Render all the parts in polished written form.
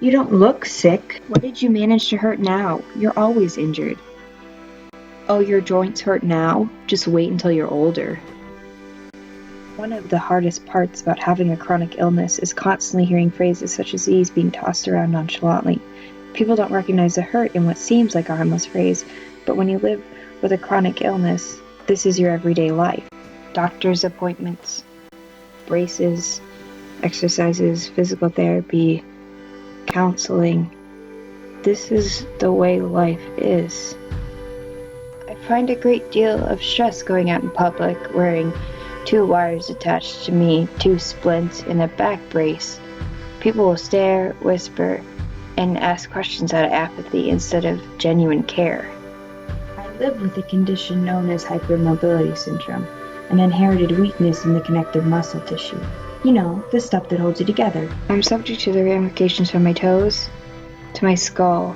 You don't look sick. What did you manage to hurt now? You're always injured. Oh, your joints hurt now? Just wait until you're older. One of the hardest parts about having a chronic illness is constantly hearing phrases such as these being tossed around nonchalantly. People don't recognize the hurt in what seems like a harmless phrase, but when you live with a chronic illness, this is your everyday life. Doctor's appointments, braces, exercises, physical therapy, counseling. This is the way life is. I find a great deal of stress going out in public, wearing 2 wires attached to me, 2 splints, and a back brace. People will stare, whisper, and ask questions out of apathy instead of genuine care. I live with a condition known as hypermobility syndrome, an inherited weakness in the connective muscle tissue. You know, the stuff that holds you together. I'm subject to the ramifications from my toes to my skull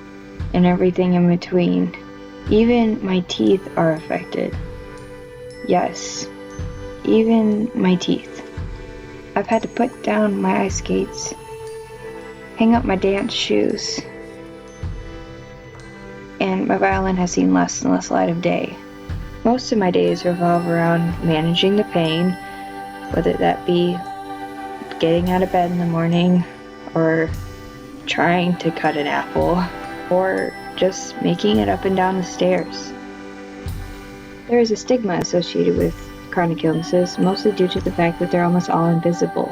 and everything in between. Even my teeth are affected. Yes, even my teeth. I've had to put down my ice skates, hang up my dance shoes, and my violin has seen less and less light of day. Most of my days revolve around managing the pain, whether that be getting out of bed in the morning, or trying to cut an apple, or just making it up and down the stairs. There is a stigma associated with chronic illnesses, mostly due to the fact that they're almost all invisible.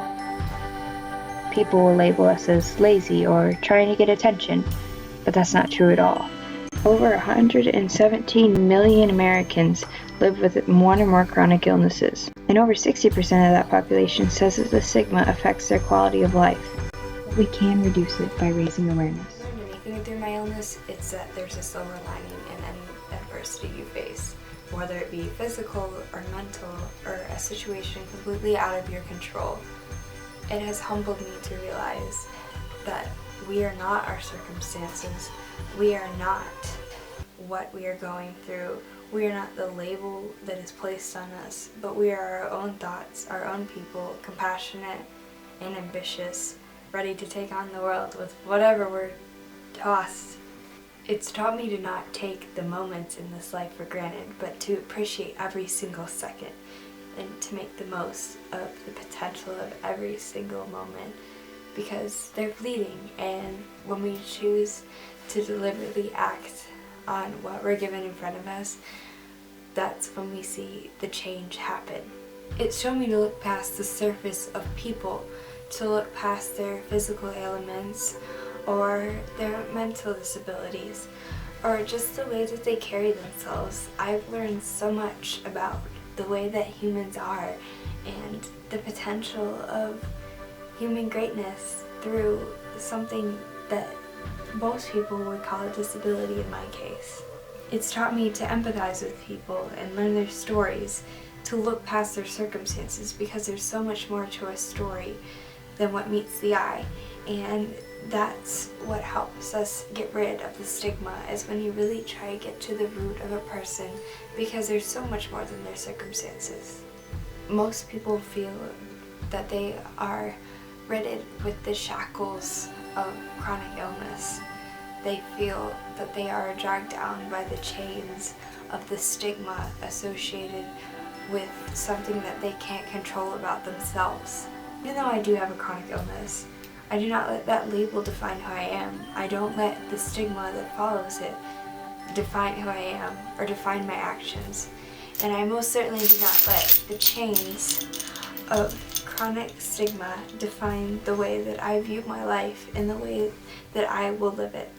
People will label us as lazy or trying to get attention, but that's not true at all. Over 117 million Americans live with one or more chronic illnesses, and over 60% of that population says that the stigma affects their quality of life. But we can reduce it by raising awareness. Anything through my illness, it's that there's a silver lining in any adversity you face, whether it be physical or mental or a situation completely out of your control. It has humbled me to realize that we are not our circumstances. We are not what we are going through. We are not the label that is placed on us, but we are our own thoughts, our own people, compassionate and ambitious, ready to take on the world with whatever we're tossed. It's taught me to not take the moments in this life for granted, but to appreciate every single second and to make the most of the potential of every single moment, because they're fleeting, and when we choose to deliberately act on what we're given in front of us, that's when we see the change happen. It's shown me to look past the surface of people, to look past their physical ailments or their mental disabilities, or just the way that they carry themselves. I've learned so much about the way that humans are and the potential of human greatness through something that most people would call a disability in my case. It's taught me to empathize with people and learn their stories, to look past their circumstances, because there's so much more to a story than what meets the eye. And that's what helps us get rid of the stigma, is when you really try to get to the root of a person, because there's so much more than their circumstances. Most people feel that they are riddled with the shackles of chronic illness. They feel that they are dragged down by the chains of the stigma associated with something that they can't control about themselves. Even though I do have a chronic illness, I do not let that label define who I am. I don't let the stigma that follows it define who I am or define my actions. And I most certainly do not let the chains of chronic stigma define the way that I view my life and the way that I will live it.